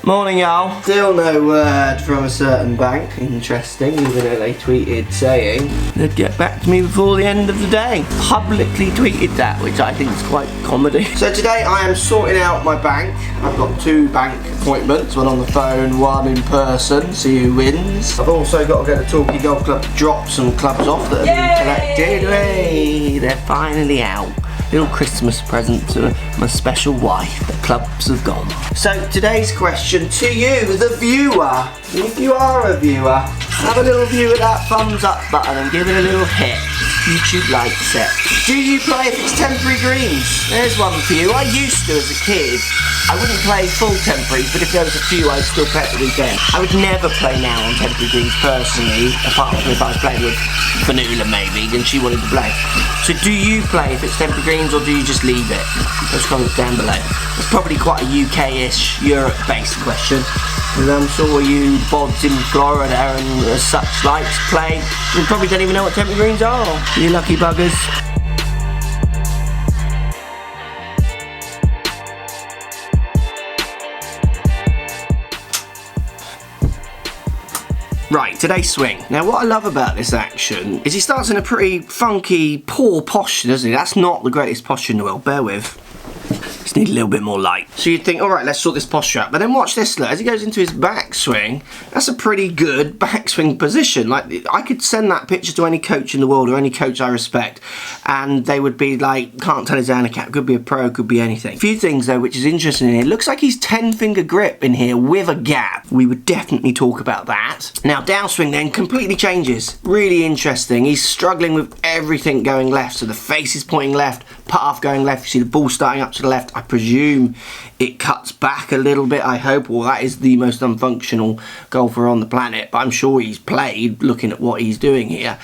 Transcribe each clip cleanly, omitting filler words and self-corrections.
Morning, y'all. Still no word from a certain bank. Interesting, even though they tweeted saying they'd get back to me before the end of the day. Publicly tweeted that, which I think is quite comedy. So today I am sorting out my bank. I've got 2 bank appointments, one on the phone, one in person, see who wins. I've also got to go to Torquay Golf Club to drop some clubs off that have been collected. Hey, they're finally out. Little Christmas present to my special wife. The clubs have gone. So today's question to you, the viewer. If you are a viewer, have a little view of that thumbs up button and give it a little hit. YouTube likes it. Do you play if it's temporary greens? There's one for you. I used to as a kid. I wouldn't play full temporaries, but if there was a few, I'd still play at the weekend. I would never play now on temporary greens personally, apart from if I was playing with Fanula maybe, then she wanted to play. So do you play if it's temporary greens, or do you just leave it? Those comments down below. It's probably quite a UK-ish, Europe-based question. And I'm sure you bods in Florida and such likes play. You probably don't even know what temporary greens are. You lucky buggers. Right, today's swing. Now what I love about this action is he starts in a pretty funky, poor posture, doesn't he? That's not the greatest posture in the world, bear with. Just need a little bit more light. So you'd think, alright, let's sort this posture out. But then watch this, look, as he goes into his backswing, that's a pretty good backswing position. Like, I could send that picture to any coach in the world or any coach I respect, and they would be like, can't tell his handicap, could be a pro, could be anything. A few things though, which is interesting in here. It looks like he's 10-finger grip in here with a gap. We would definitely talk about that. Now, downswing then completely changes. Really interesting. He's struggling with everything going left. So the face is pointing left, path going left. You see the ball starting up to the left. I presume it cuts back a little bit, I hope. Well, that is the most unfunctional golfer on the planet, but I'm sure he's played looking at what he's doing here.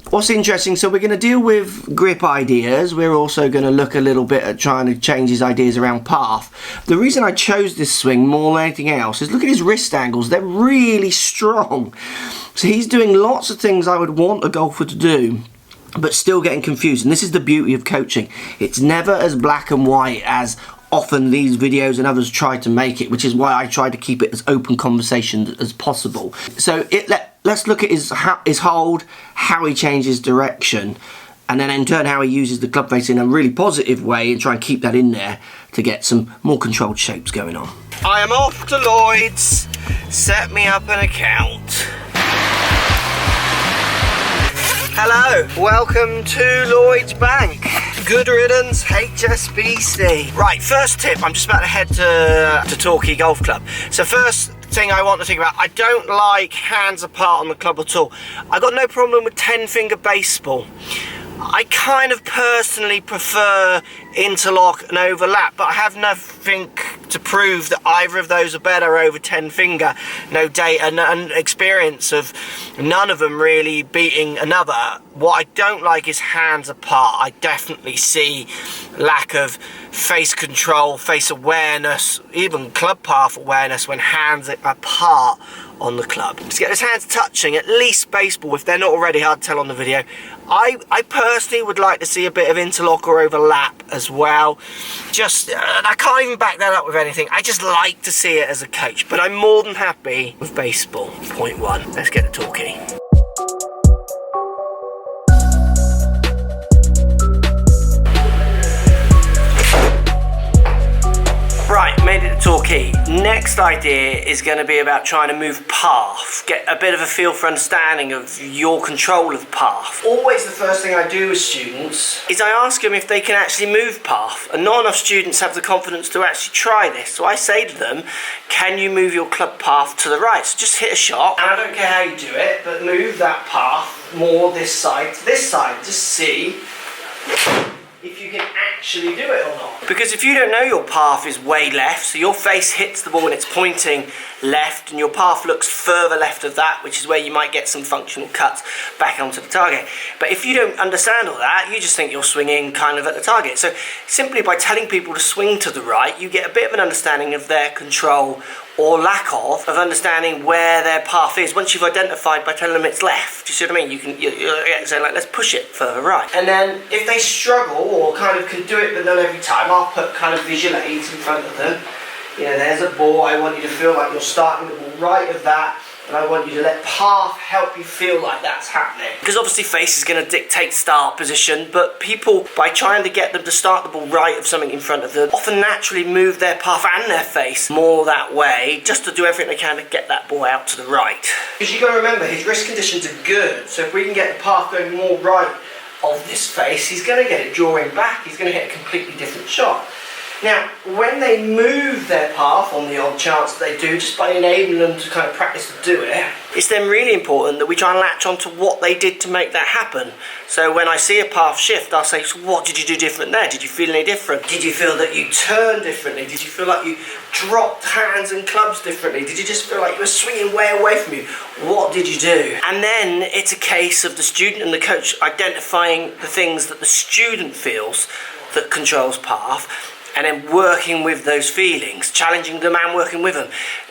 What's interesting, so we're going to deal with grip ideas. We're also going to look a little bit at trying to change his ideas around path. The reason I chose this swing more than anything else is look at his wrist angles. They're really strong. So he's doing lots of things I would want a golfer to do, but still getting confused. And this is the beauty of coaching. It's never as black and white as often these videos and others try to make it, which is why I try to keep it as open conversation as possible. So let's look at his hold, how he changes direction, and then in turn how he uses the club face in a really positive way, and try and keep that in there to get some more controlled shapes going on. I am off to Lloyd's. Set me up an account. Hello, welcome to Lloyd's Bank. Good riddance, HSBC. Right, first tip, I'm just about to head to Torquay Golf Club. So first thing I want to think about, I don't like hands apart on the club at all. I got no problem with 10-finger baseball. I kind of personally prefer interlock and overlap, but I have nothing to prove that either of those are better over 10-finger. No data and experience of none of them really beating another. What I don't like is hands apart. I definitely see lack of face control, face awareness, even club path awareness when hands are apart on the club. Just get his hands touching, at least baseball, if they're not already, hard to tell on the video. I personally would like to see a bit of interlock or overlap as well. Just, I can't even back that up with anything. I just like to see it as a coach, but I'm more than happy with baseball. Point 1. Let's get to Torquay. Right, made it to Torquay. Next idea is going to be about trying to move path, get a bit of a feel for understanding of your control of path. Always the first thing I do with students is I ask them if they can actually move path, and not enough students have the confidence to actually try this. So I say to them, can you move your club path to the right? So just hit a shot, and I don't care how you do it, but move that path more this side to this side. Just see if you can actually do it or not. Because if you don't know your path is way left, so your face hits the ball and it's pointing left, and your path looks further left of that, which is where you might get some functional cuts back onto the target. But if you don't understand all that, you just think you're swinging kind of at the target. So simply by telling people to swing to the right, you get a bit of an understanding of their control or lack of understanding where their path is once you've identified by telling them it's left. Do you see what I mean? You're saying like, let's push it further right. And then if they struggle or kind of can do it but not every time, I'll put kind of visual aids in front of them. You know, there's a ball. I want you to feel like you're starting the ball right of that. And I want you to let path help you feel like that's happening. Because obviously face is going to dictate start position, but people, by trying to get them to start the ball right of something in front of them, often naturally move their path and their face more that way, just to do everything they can to get that ball out to the right. Because you've got to remember, his wrist conditions are good, so if we can get the path going more right of this face, he's going to get it drawing back, he's going to hit a completely different shot. Now, when they move their path, on the odd chance that they do, just by enabling them to kind of practice to do it, it's then really important that we try and latch on to what they did to make that happen. So when I see a path shift, I'll say, so what did you do different there? Did you feel any different? Did you feel that you turned differently? Did you feel like you dropped hands and clubs differently? Did you just feel like you were swinging way away from you? What did you do? And then it's a case of the student and the coach identifying the things that the student feels that controls path, and then working with those feelings, challenging them and working with them.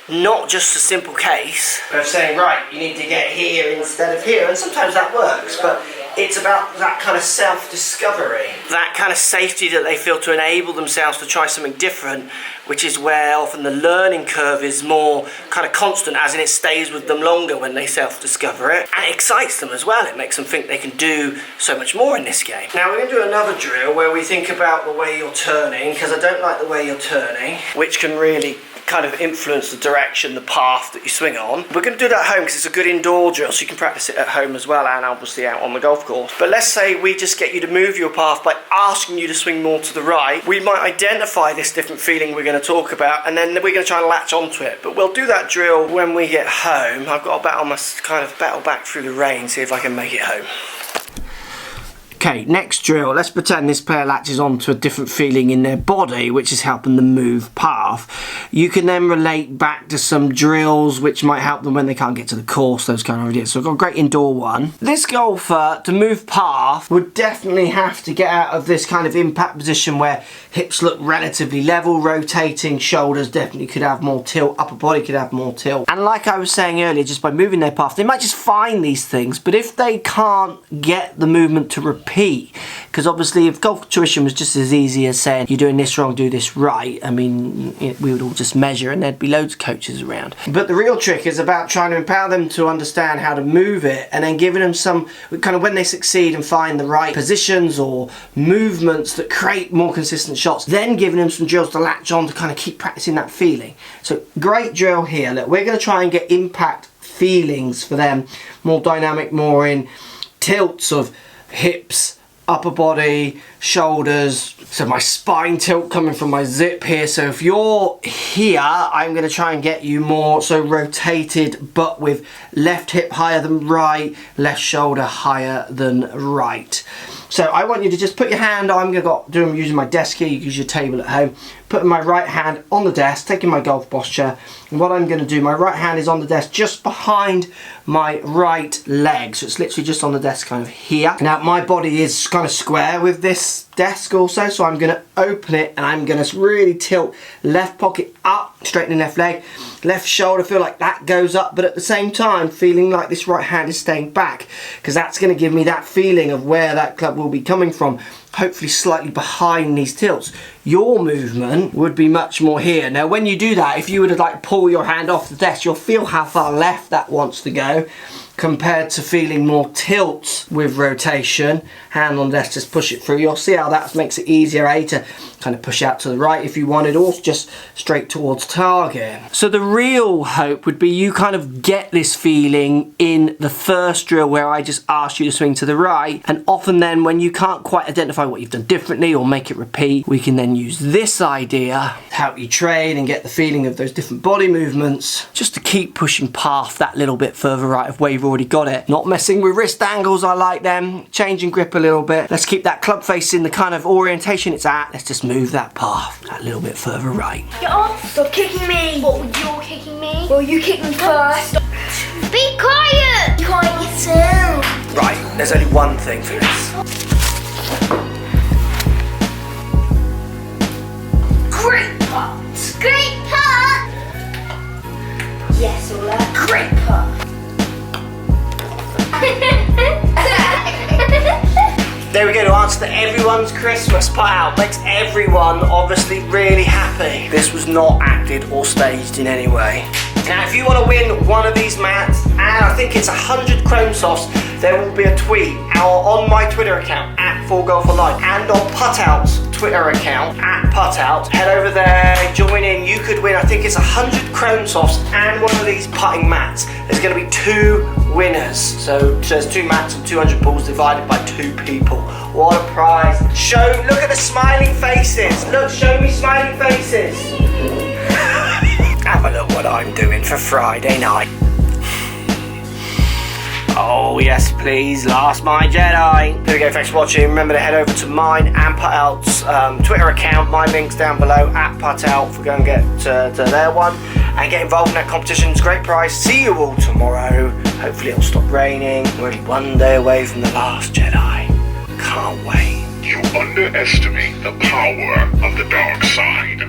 Not just a simple case of saying, right, you need to get here instead of here, and sometimes that works, but it's about that kind of self-discovery, that kind of safety that they feel to enable themselves to try something different, which is where often the learning curve is more kind of constant, as in it stays with them longer when they self-discover it, and it excites them as well. It makes them think they can do so much more in this game. Now we're going to do another drill where we think about the way you're turning, because I don't like the way you're turning, which can really kind of influence the direction, the path that you swing on. We're going to do that at home because it's a good indoor drill, so you can practice it at home as well, and obviously out on the golf course. But let's say we just get you to move your path by asking you to swing more to the right. We might identify this different feeling we're going to talk about, and then we're going to try and latch onto it. But we'll do that drill when we get home. I've got to battle back through the rain, see if I can make it home. Okay, next drill. Let's pretend this player latches onto a different feeling in their body, which is helping them move path. You can then relate back to some drills which might help them when they can't get to the course, those kind of ideas. So I've got a great indoor one. This golfer, to move path, would definitely have to get out of this kind of impact position where hips look relatively level, rotating, shoulders definitely could have more tilt, upper body could have more tilt. And like I was saying earlier, just by moving their path, they might just find these things, but if they can't get the movement to repeat, because obviously if golf tuition was just as easy as saying you're doing this wrong, do this right, I mean, we would all just measure and there'd be loads of coaches around. But the real trick is about trying to empower them to understand how to move it, and then giving them some kind of, when they succeed and find the right positions or movements that create more consistent shots, then giving them some drills to latch on to kind of keep practicing that feeling. So great drill here. Look, we're going to try and get impact feelings for them, more dynamic, more in tilts of hips, upper body, shoulders. So my spine tilt coming from my zip here. So if you're here, I'm going to try and get you more so rotated, but with left hip higher than right, left shoulder higher than right. So I want you to just put your hand, I'm using my desk here, you can use your table at home, putting my right hand on the desk, taking my golf posture, and what I'm going to do, my right hand is on the desk just behind my right leg, so it's literally just on the desk kind of here. Now my body is kind of square with this desk also, so I'm going to open it and I'm going to really tilt left pocket up, straightening left leg, left shoulder, feel like that goes up, but at the same time feeling like this right hand is staying back, because that's going to give me that feeling of where that club will be coming from, hopefully slightly behind these tilts. Your movement would be much more here. Now when you do that, if you were to like pull your hand off the desk, you'll feel how far left that wants to go, compared to feeling more tilt with rotation. Hand on the desk, just push it through. You'll see how that makes it easier, to kind of push out to the right if you wanted, or just straight towards target. So the real hope would be you kind of get this feeling in the first drill where I just asked you to swing to the right, and often then when you can't quite identify what you've done differently or make it repeat, we can then use this idea to help you train and get the feeling of those different body movements, just to keep pushing past that little bit further right of where you've already got it. Not messing with wrist angles, I like them, changing grip a little bit. Let's keep that club face in the kind of orientation it's at. Let's just move that path that little bit further right. Get off! Stop kicking me! What, you're kicking me? Well, you kicked me first. Be quiet! Quiet yourself. Right, there's only one thing for this. Great putt! Great putt! Yes, Ola. Great putt! There we go, to answer to everyone's Christmas put out. Makes everyone obviously really happy. This was not acted or staged in any way. Now, if you want to win one of these mats, and I think it's 100 Chrome Softs, there will be a tweet on my Twitter account at 4golfOnline and on Putout's Twitter account at Putout. Head over there, join in. You could win, I think it's 100 Chrome Softs and one of these putting mats. There's going to be 2 winners. So there's 2 mats and 200 balls divided by 2 people. What a prize. Look at the smiling faces. Look, show me smiling faces. Have a look what I'm doing for Friday night. Oh yes, please, Last My Jedi. There we go, thanks for watching. Remember to head over to mine and Putout's Twitter account. My link's down below at Putout for go and get to their one. And get involved in that competition, it's a great prize. See you all tomorrow. Hopefully it'll stop raining. We're only one day away from the Last Jedi. Can't wait. You underestimate the power of the dark side.